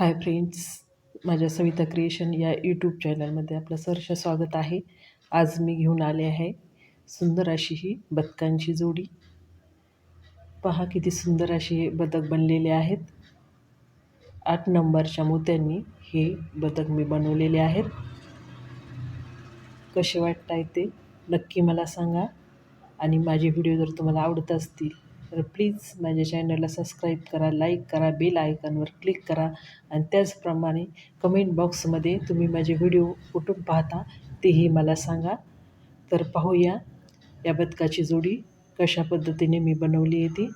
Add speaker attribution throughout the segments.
Speaker 1: Hi friends, माझ्या Savita creation या YouTube चॅनलमध्ये आपलं सहर्ष स्वागत आहे. आज मी घेऊन आले आहे सुंदर अशी ही बदकांची जोडी. पहा किती सुंदर अशी हे बदक बनलेले आहेत. 8 नंबरच्या मोत्यांनी हे बदक मी बनवलेले आहेत. कसे वाटत आहे ते नक्की मला सांगा. आणि माझे व्हिडिओ जर तुम्हाला आवडत असतील तर प्लीज माझ्या चॅनलला सबस्क्राईब करा, लाईक करा, बेल आयकॉनवर क्लिक करा आणि त्याचप्रमाणे कमेंट बॉक्समध्ये तुम्ही माझे व्हिडिओ कुठून पाहता तेही मला सांगा. तर पाहूया या बदकाची जोडी कशा पद्धतीने मी बनवली आहे ती.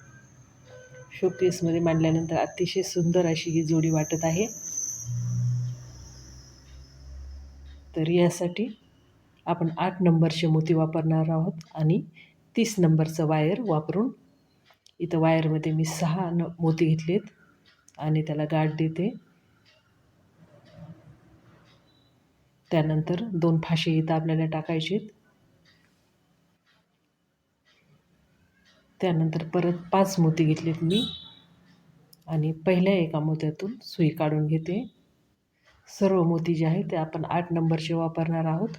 Speaker 1: शोकेसमध्ये मांडल्यानंतर अतिशय सुंदर अशी ही जोडी वाटत आहे. तर यासाठी आपण 8 नंबरचे मोती वापरणार आहोत आणि 30 नंबरचं वायर वापरून इथं वायरमध्ये मी 6 मोती घेतलेत आणि त्याला गाठ देते. त्यानंतर 2 फाशे इथं आपल्याला टाकायचे. त्यानंतर परत 5 मोती घेतलेत मी आणि पहिल्या एका मोत्यातून सुई काढून घेते. सर्व मोती जे आहेत ते आपण 8 नंबरचे वापरणार आहोत.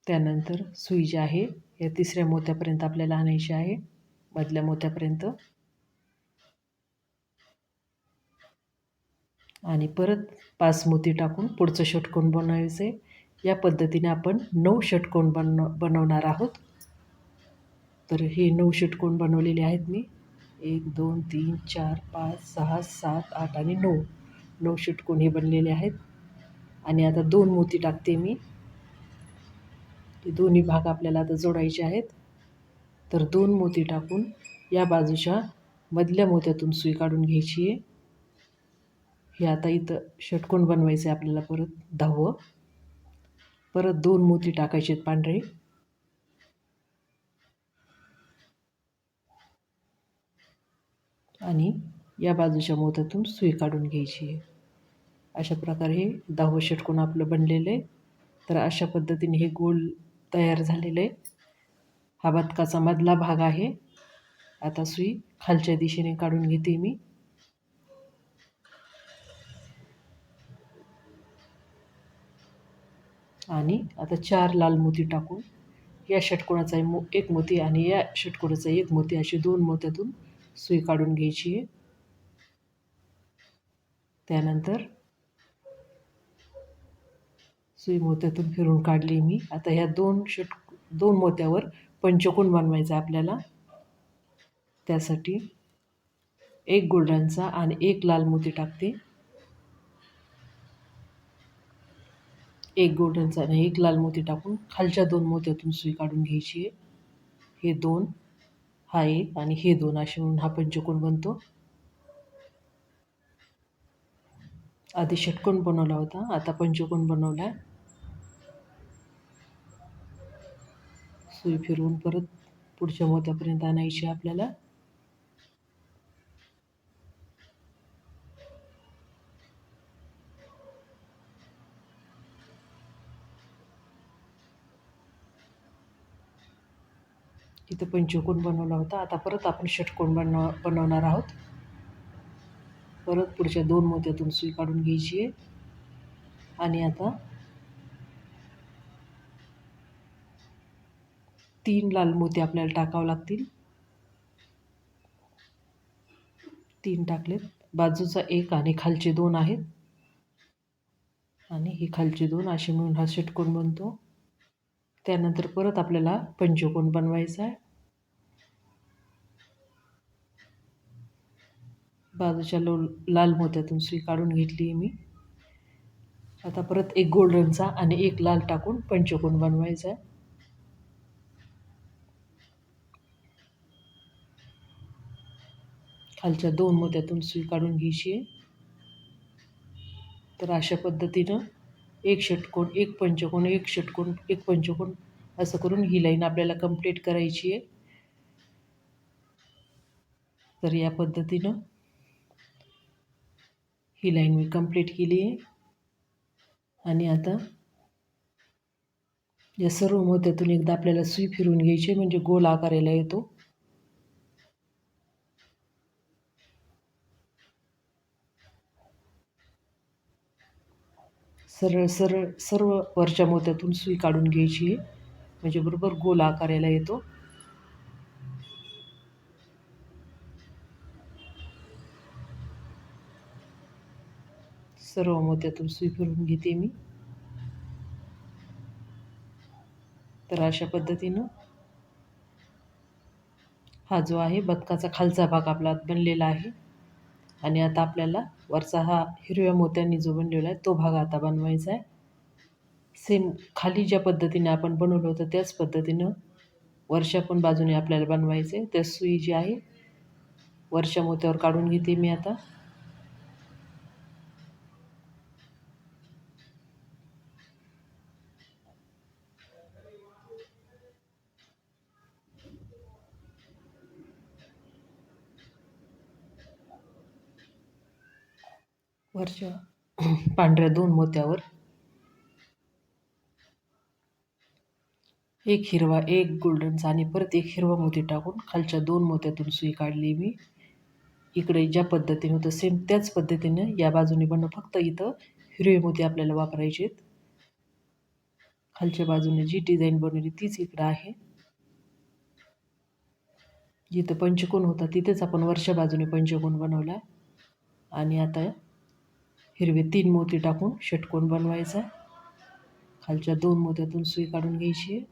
Speaker 1: त्यानंतर सुई जी आहे या तिसऱ्या मोत्यापर्यंत आपल्याला आणायची आहे, मधल्या मोत्यापर्यंत. आणि परत 5 मोती टाकून पुढचं षटकोन बनवायचे. या पद्धतीने आपण 9 षटकोन बनवणार आहोत. तर हे 9 षटकोन बनवलेले आहेत मी. 1 2 3 4 5 6 7 8 आणि 9 षटकोन हे बनलेले आहेत. आणि आता 2 मोती टाकते मी. ते दोन्ही भाग आपल्याला आता जोडायचे आहेत. तर 2 मोती टाकून या बाजूच्या मधल्या मोत्यातून सुई काढून घ्यायची आहे. हे आता इथं षटकोन बनवायचं आहे आपल्याला परत 10वं. परत 2 मोती टाकायचे आहेत पांढरे. आणि या बाजूच्या मोत्यातून सुई काढून घ्यायची आहे. अशा प्रकारे हे 10वं षटकोन आपलं बनलेलं आहे. तर अशा पद्धतीने हे गोल तयार झालेलं आहे. हा बदकाचा मधला भाग आहे. आता सुई खालच्या दिशेने काढून घेते मी. आणि आता 4 लाल मोती टाकून या षटकोनाचा एक मोती आणि या षटकोनाचा एक मोती अशी 2 मोत्यातून सुई काढून घ्यायची आहे. त्यानंतर सुई मोत्यातून फिरून काढली मी. आता ह्या 2 मोत्यावर पंचकोन बनवायचा आपल्याला. त्यासाठी एक गोल्डनचा आणि एक लाल मोती टाकते. एक गोल्डनचा आणि एक लाल मोती टाकून खालच्या 2 मोत्यातून सुई काढून घ्यायची आहे. हे 2, हा 1 आणि हे 2 असे म्हणून हा पंचकोन बनतो. आधी षटकोन बनवला होता, आता पंचकोन बनवला. सुई फिरवून परत पुढच्या मोत्यापर्यंत आणायची आपल्याला. इथं पंचकोन बनवला होता. आता परत आपण षटकोन बनवणार आहोत. परत पुढच्या 2 मोत्यातून सुई काढून घ्यायची आहे. आणि आता 3 लाल मोती आपल्याला टाकावे लागतील. 3 टाकलेत. बाजूचा 1 आणि खालचे 2 आहेत. आणि हे खालचे 2 असे मिळून हा षटकोन बनतो. त्यानंतर परत आपल्याला पंचकोन बनवायचा आहे. बाजूच्या लाल मोत्यातून सुई काढून घेतली मी. आता परत एक गोल्डनचा आणि एक लाल टाकून पंचकोन बनवायचा आहे. खालच्या 2 मोत्यातून सुई काढून घ्यायची आहे. तर अशा पद्धतीनं एक षटकोन, एक पंचकोन, एक षटकोन, एक पंचकोन असं करून ही लाईन आपल्याला कंप्लीट करायची आहे. तर या पद्धतीनं ही लाईन मी कंप्लीट केली आहे. आणि आता या सर्व मोत्यातून एकदा आपल्याला सुई फिरवून घ्यायची म्हणजे गोल आकाराला येतो. सरळ सरळ सर्व वरच्या मोत्यातून सुई काढून घ्यायची आहे, म्हणजे बरोबर गोल आकार यायला येतो. सर्व मोत्यातून सुई फिरवून घेते मी. तर अशा पद्धतीनं हा जो आहे बदकाचा खालचा भाग आपला बनलेला आहे. आणि आता आपल्याला वरचा हा हिरव्या मोत्यांनी जो बनलेला आहे तो भाग आता बनवायचा आहे. सेम खाली ज्या पद्धतीने आपण बनवलं होतं त्याच पद्धतीनं वरच्या पण बाजूने आपल्याला बनवायचं आहे. त्या सुई जी आहे वरच्या मोत्यावर काढून घेते मी आता. वरच्या पांढऱ्या 2 मोत्यावर एक हिरवा, एक गोल्डनचा आणि परत एक हिरवा मोती टाकून खालच्या 2 मोत्यातून सुई काढली मी. इकडे ज्या पद्धतीने होतं सेम त्याच पद्धतीनं या बाजूने फक्त इथं हिरवे मोती आपल्याला वापरायचे आहेत. खालच्या बाजूने जी डिझाईन बनवली तीच इकडं आहे. जिथं पंचकोन होता तिथेच आपण वरच्या बाजूने पंचकोन बनवला. आणि आता हिरवे 3 मोती टाकून षटकोन बनवायचा. खालच्या 2 मोत्यातून सुई काढून घ्यायची आहे.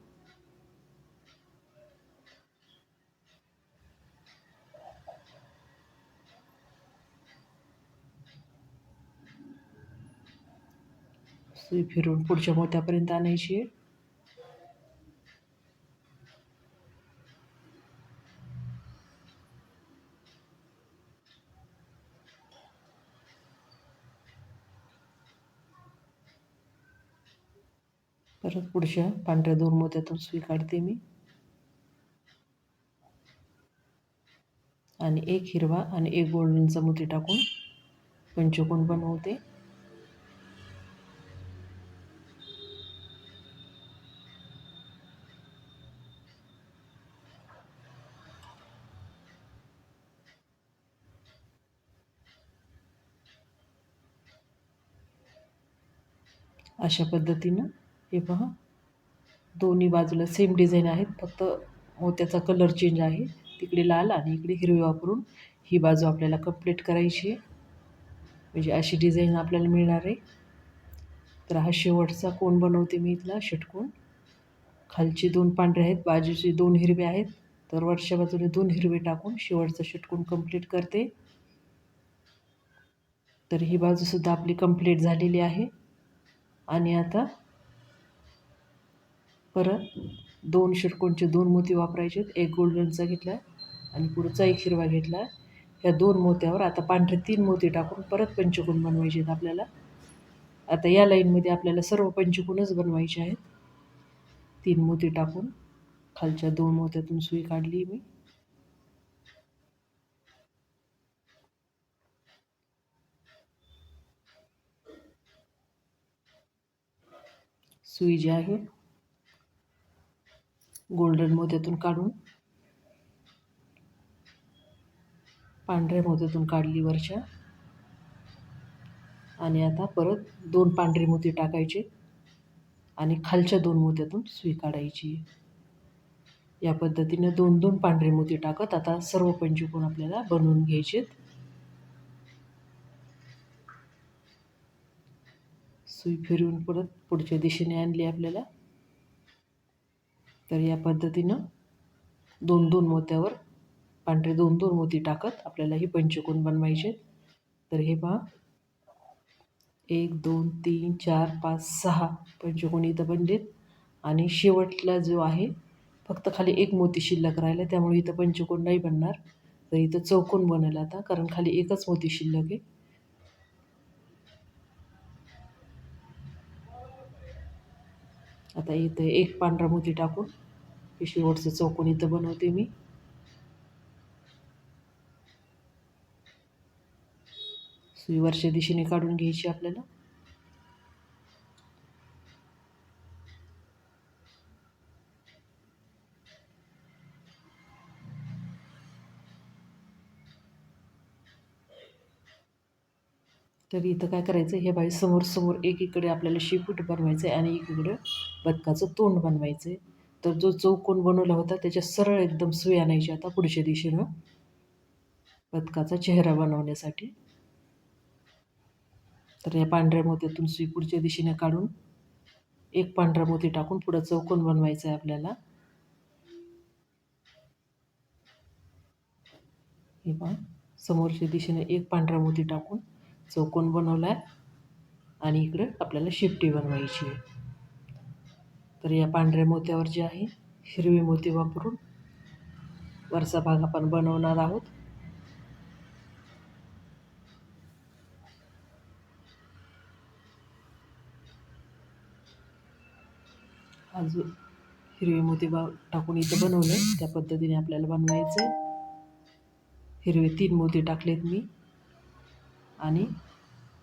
Speaker 1: सुई फिरवून पुढच्या मोत्यापर्यंत आणायची आहे. परत पुढच्या पांढऱ्या 2 मोत्यातून सुई काढते मी. आणि एक हिरवा आणि एक गोल्डनचा मोती टाकून पंचकोन बनवते. अशा पद्धतीनं हे पहा दोन्ही बाजूला सेम डिझाईन आहेत, फक्त मोत्याचा कलर चेंज आहे. तिकडे लाल आणि इकडे हिरवी वापरून ही बाजू आपल्याला कंप्लीट करायची आहे. म्हणजे अशी डिझाईन आपल्याला मिळणार आहे. तर हा शेवटचा कोन बनवते मी इथला षटकोन. खालचे 2 पांढरे आहेत, बाजूचे 2 हिरवे आहेत. तर वरच्या बाजूने 2 हिरवे टाकून शेवटचा षटकोन कंप्लीट करते. तर ही बाजूसुद्धा आपली कंप्लीट झालेली आहे. आणि आता परत 2 षटकोनचे 2 मोती वापरायचे आहेत. एक गोल्डनचा घेतला आणि पुढचा एक हिरवा घेतला. ह्या 2 मोत्यावर आता पांढरे 3 मोती टाकून परत पंचकोन बनवायचे आहेत आपल्याला. आता या लाईनमध्ये आपल्याला सर्व पंचकोनच बनवायचे आहेत. 3 मोती टाकून खालच्या 2 मोत्यातून सुई काढली मी. सुई जी आहे गोल्डन मोत्यातून काढून पांढऱ्या मोत्यातून काढली वरच्या. आणि आता परत 2 पांढरे मोती टाकायचे आणि खालच्या 2 मोत्यातून सुई काढायची. या पद्धतीने 2-2 पांढरे मोती टाकत आता सर्व पंचकोन आपल्याला बनवून घ्यायचे. सुई फिरवून परत पुढच्या दिशेने आणली आपल्याला. तर या पद्धतीनं 2-2 मोत्यावर पांढरे 2-2 मोती टाकत आपल्याला ही पंचकोन बनवायचे. तर हे पहा 1 2 3 4 5 6 पंचकोन इथं बनलेत. आणि शेवटला जो आहे फक्त खाली एक मोती शिल्लक राहिला, त्यामुळे इथं पंचकोन नाही बनणार. तर इथं चौकोन बनेल आता, कारण खाली एकच मोती शिल्लक आहे. आता इथं एक पांढरा मोती टाकून हे शेवटचं चौकोन इथं बनवते मी. सुई वरच्या दिशेने काढून घ्यायची आपल्याला. तर इथं काय करायचं, हे बाई समोर समोर एकीकडे आपल्याला शेपूट बनवायचं आहे आणि एकीकडे बदकाचं तोंड बनवायचं आहे. तर जो चौकोन बनवला होता त्याच्या सरळ एकदम सुई आणायची आता पुढच्या दिशेनं बदकाचा चेहरा बनवण्यासाठी. तर या पांढऱ्या मोत्यातून सुई पुढच्या दिशेने काढून एक पांढरा मोती टाकून पुढं चौकोन बनवायचा आहे आपल्याला. हे पहा, समोरच्या दिशेने एक पांढरा मोती टाकून चौकोन बनवला आहे आणि इकडं आपल्याला शिपटी बनवायची आहे. तर या पांढऱ्या मोत्यावर जे आहे हिरवी मोती वापरून वरचा भाग आपण बनवणार आहोत. हा जो हिरवे मोती टाकून इथं बनवलं त्या पद्धतीने आपल्याला बनवायचं आहे. हिरवे 3 मोती टाकलेत मी आणि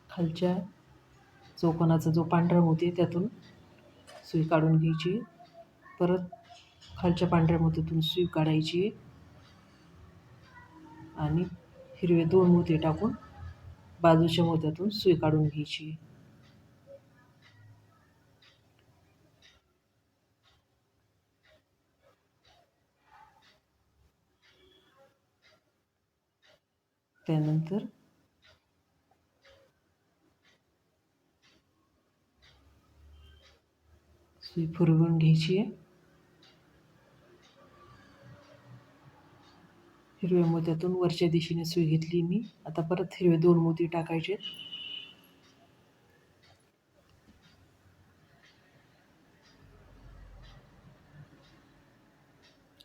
Speaker 1: खालच्या चौकोनाचा जो पांढरा मोती आहे त्यातून सुई काढून घ्यायची. परत खालच्या पांढऱ्या मोत्यातून सुई काढायची आणि हिरवे 2 मोती टाकून बाजूच्या मोत्यातून सुई काढून घ्यायची. त्यानंतर सुई फुरवून घ्यायची आहे. हिरव्या मोत्यातून वरच्या दिशेने सुई घेतली मी. आता परत हिरवे 2 मोती टाकायचे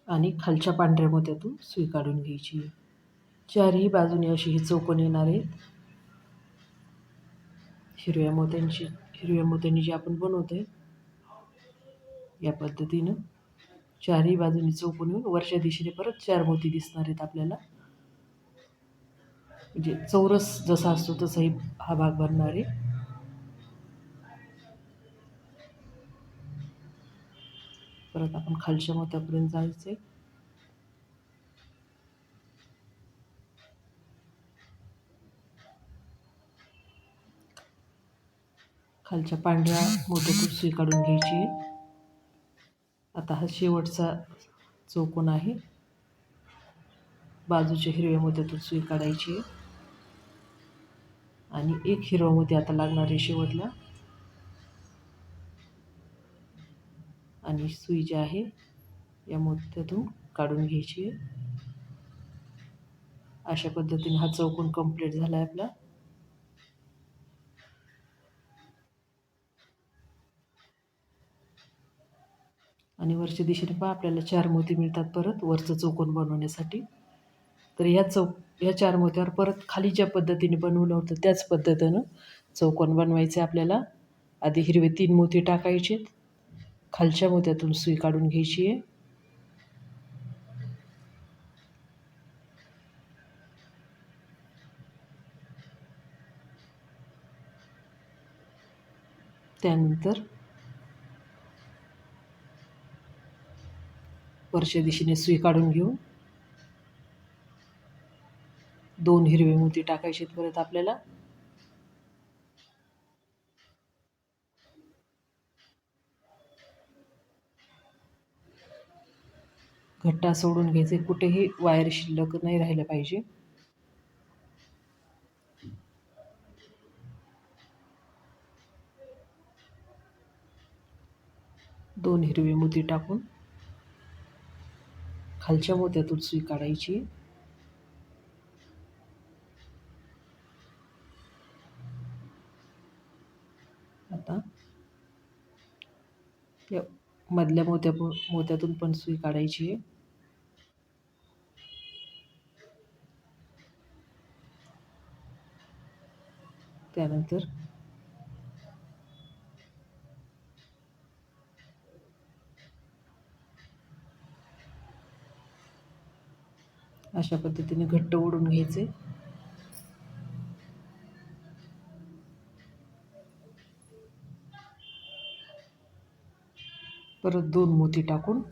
Speaker 1: आणि खालच्या पांढऱ्या मोत्यातून सुई काढून घ्यायची. चारही बाजूने अशी ही चौकोन येणार आहेत. हिरव्या मोत्यांनी जे आपण बनवतोय या पद्धतीनं चारही बाजूनी चौकोन येऊन वरच्या दिशेने परत 4 मोती दिसणार आहेत आपल्याला. म्हणजे चौरस जसा असतो तसाही हा भाग बनणार आहे. परत आपण खालच्या मोत्यापर्यंत जायचं आहे. खालच्या पांढऱ्या मोत्यातून सुई काढून घ्यायची आहे. आता हा शेवटचा चौकोन आहे. बाजूच्या हिरव्या मोत्यातून सुई काढायची आहे आणि एक हिरवा मोती आता लागणार आहे शेवटला आणि सुई जी आहे या मोत्यातून काढून घ्यायची आहे. अशा पद्धतीने हा चौकोन कंप्लीट झाला आहे आपला. आणि वरच्या दिशेने पहा आपल्याला 4 मोती मिळतात परत वरचं चौकोन बनवण्यासाठी. तर या 4 मोत्यावर परत खाली ज्या पद्धतीने बनवलं होतं त्याच पद्धतीनं चौकोन बनवायचे आपल्याला. आधी हिरवे 3 मोती टाकायचे, खालच्या मोत्यातून सुई काढून घ्यायची आहे. त्यानंतर वरच्या दिशेने सुई काढून घेऊन 2 हिरवे मोती टाकायचे परत आपल्याला. घट्टा सोडून घ्यायचे, कुठेही वायर शिल्लक नाही राहिलं पाहिजे. दोन हिरवे मोती टाकून खालच्या मोत्यातून सुई काढायची. आता या मधल्या मोत्यातून पण सुई काढायची आहे. त्यानंतर अशा पद्धतीने घट्ट ओढून घ्यायचे. परत 2 मोती टाकून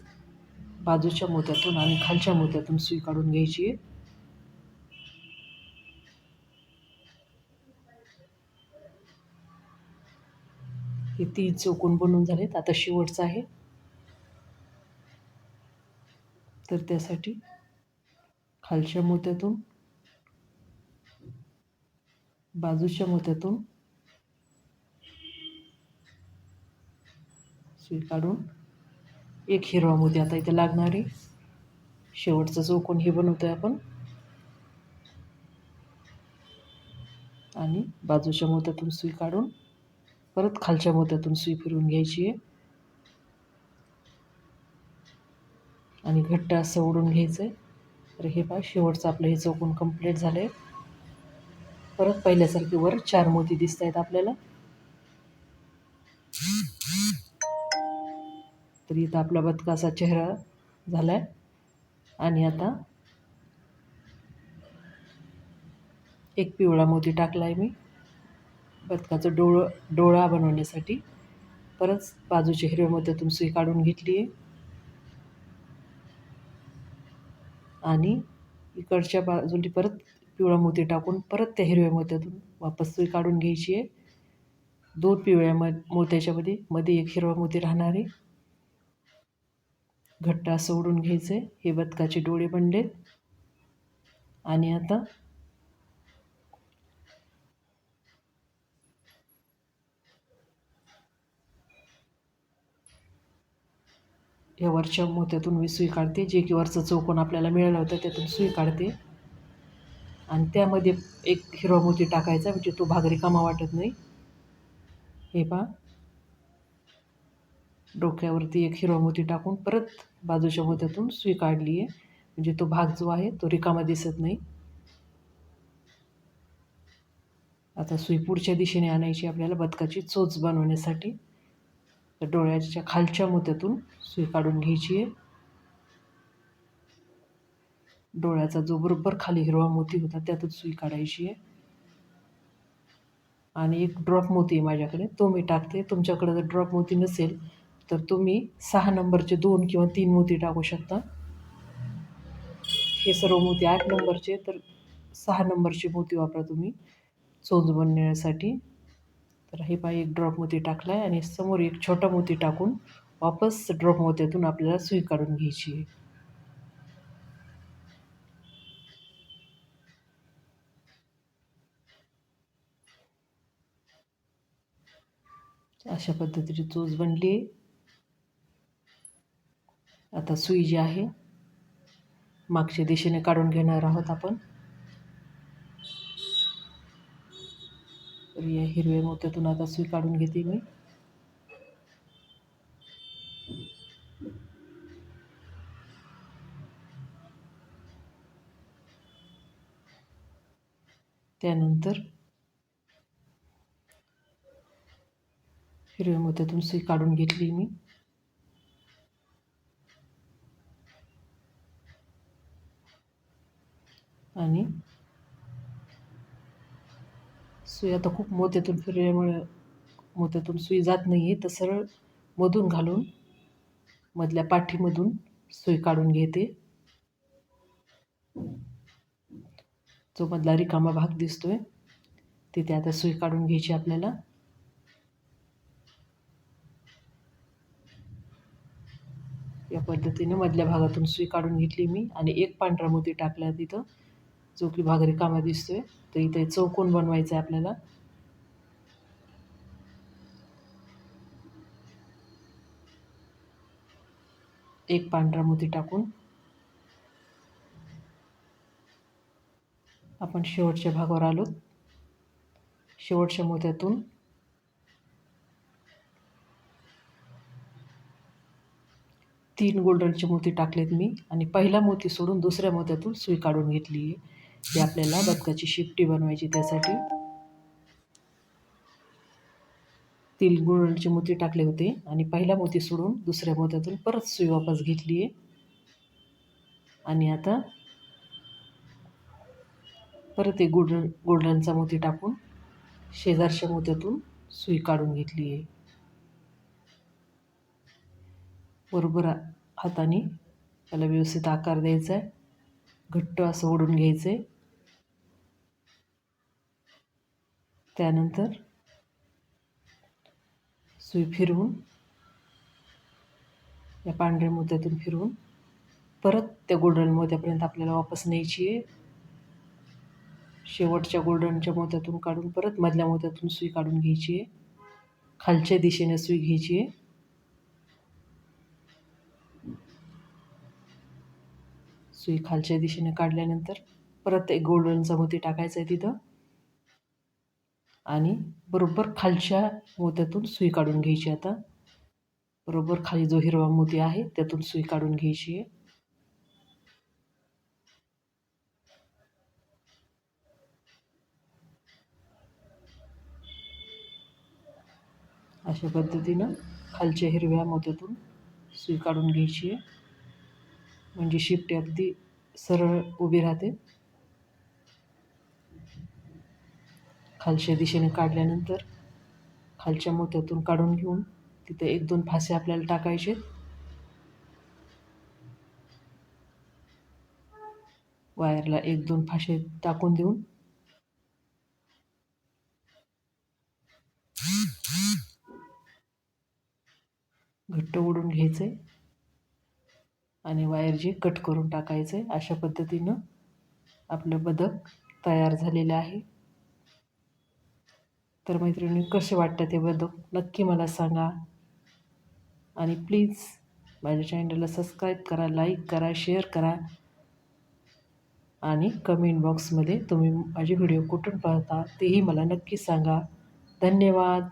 Speaker 1: बाजूच्या मोत्यातून आणि खालच्या मोत्यातून सुई काढून घ्यायची आहे. हे 3 चौकोन बनवून झालेत. आता शेवटचं आहे. तर त्यासाठी खालच्या मोत्यातून बाजूच्या मोत्यातून सुई काढून एक हिरवा मोती आता इथे लागणार आहे. शेवटचा चौकोन हे बनवतोय आपण आणि बाजूच्या मोत्यातून सुई काढून परत खालच्या मोत्यातून सुई फिरवून घ्यायची आहे आणि घट्ट असं ओढून घ्यायचं आहे. तर हे पहा शेवटचं आपलं हे चौकोन कंप्लीट झालं आहे. परत पहिल्यासारखे वर 4 मोती दिसत आहेत आपल्याला. तर इथं आपला बदकाचा चेहरा झाला आहे आणि आता एक पिवळा मोती टाकला आहे मी बदकाचं डोळा बनवण्यासाठी. परत बाजूच्या हिरव्या मोत्यातून सुई काढून घेतली आहे आणि इकडच्या बाजूला परत पिवळा मोती टाकून परत त्या हिरव्या मोत्यातून वापस सुई काढून घ्यायची आहे. 2 पिवळ्या मोत्याच्या मध्ये एक हिरवा मोती राहणार आहे. घट्ट असं ओढून घ्यायचं आहे. हे बदकाचे डोळे बनलेत आणि आता या वरच्या मोत्यातून मी सुई काढते. जे की वरचं चौकोन आपल्याला मिळालं होतं त्यातून सुई काढते आणि त्यामध्ये एक हिरवा मोती टाकायचा म्हणजे तो भाग रिकामा वाटत नाही. हे पहा डोक्यावरती एक हिरवा मोती टाकून परत बाजूच्या मोत्यातून सुई काढली आहे म्हणजे तो भाग जो आहे तो रिकामा दिसत नाही. आता सुई पुढच्या दिशेने आणायची आपल्याला बदकाची चोच बनवण्यासाठी. तर डोळ्याच्या खालच्या मोत्यातून सुई काढून घ्यायची आहे. डोळ्याचा जो बरोबर खाली हिरवा मोती होता त्यातून सुई काढायची आहे आणि एक ड्रॉप मोती आहे माझ्याकडे तो मी टाकते. तुमच्याकडे जर ड्रॉप मोती नसेल तर तुम्ही 6 नंबरचे 2 किंवा 3 मोती टाकू शकता. हे सर्व मोती 8 नंबरचे तर 6 नंबरचे मोती वापरा तुम्ही चोच बनवण्यासाठी. तर हे पहा एक ड्रॉप मोती टाकला आहे आणि समोर एक छोटा मोती टाकून वापस ड्रॉप मोत्यातून आपल्याला सुई काढून घ्यायची आहे. अशा पद्धतीची चोच बनली आहे. आता सुई जी आहे मागच्या दिशेने काढून घेणार आहोत आपण. तर या हिरव्या मोत्यातून आता सुई काढून घेते मी. त्यानंतर हिरव्या मोत्यातून सुई काढून घेतली मी आणि सुई आता खूप मोत्यातून फिरल्यामुळे मोत्यातून सुई जात नाही आहे तर सरळ मधून घालून मधल्या पाठीमधून सुई काढून घेते. जो मधला रिकामा भाग दिसतोय तिथे आता सुई काढून घ्यायची आपल्याला. या पद्धतीने मधल्या भागातून सुई काढून घेतली मी आणि एक पांढरा मोती टाकला तिथं जो की भाग रिकामा दिसतोय. तर इथे चौकोन बनवायचा आहे आपल्याला. एक पांढरा मोती टाकून आपण शेवटच्या भागावर आलो. शेवटच्या मोत्यातून तीन गोल्डनचे मोती टाकलेत मी आणि पहिला मोती सोडून दुसऱ्या मोत्यातून सुई काढून घेतली आहे. ही आपल्याला बदकाची शिपटी बनवायची त्यासाठी 3 गोल्डनचे मोती टाकले होते आणि पहिला मोती सोडून दुसऱ्या मोत्यातून परत सुई वापस घेतली आहे आणि आता परत एक गोल्डनचा मोती टाकून शेजारच्या मोत्यातून सुई काढून घेतली आहे. बरोबर हाताने त्याला व्यवस्थित आकार द्यायचा आहे. घट्ट असं ओढून घ्यायचं आहे. त्यानंतर सुई फिरवून या पांढऱ्या मोत्यातून फिरवून परत त्या गोल्डन मोत्यापर्यंत आपल्याला वापस न्यायची आहे. शेवटच्या गोल्डनच्या मोत्यातून काढून परत मधल्या मोत्यातून सुई काढून घ्यायची आहे. खालच्या दिशेने सुई घ्यायची आहे. सुई खालच्या दिशेने काढल्यानंतर परत एक गोल्डनचा मोती टाकायचा आहे तिथं आणि बरोबर खालच्या मोत्यातून सुई काढून घ्यायची. आता बरोबर खाली जो हिरवा मोती आहे त्यातून सुई काढून घ्यायची आहे. अशा पद्धतीनं खालच्या हिरव्या मोत्यातून सुई काढून घ्यायची आहे. म्हणजे शिपटी अगदी सरळ उभी राहते. खालच्या दिशेने काढल्यानंतर खालच्या मोत्यातून काढून घेऊन तिथे 1-2 फासे आपल्याला टाकायचे. वायरला 1-2 फासे टाकून देऊन घट्ट ओढून घ्यायचे आणि वायर जे कट करून टाकायचे. अशा पद्धतीनं आपलं बदक तयार झालेलं आहे. तर मैत्रिणी, कसे वाटतं ते बदक नक्की मला सांगा आणि प्लीज माझ्या चॅनलला सबस्क्राईब करा, लाईक करा, शेअर करा आणि कमेंट बॉक्समध्ये तुम्ही माझे व्हिडिओ कुठून पाहता तेही मला नक्की सांगा. धन्यवाद.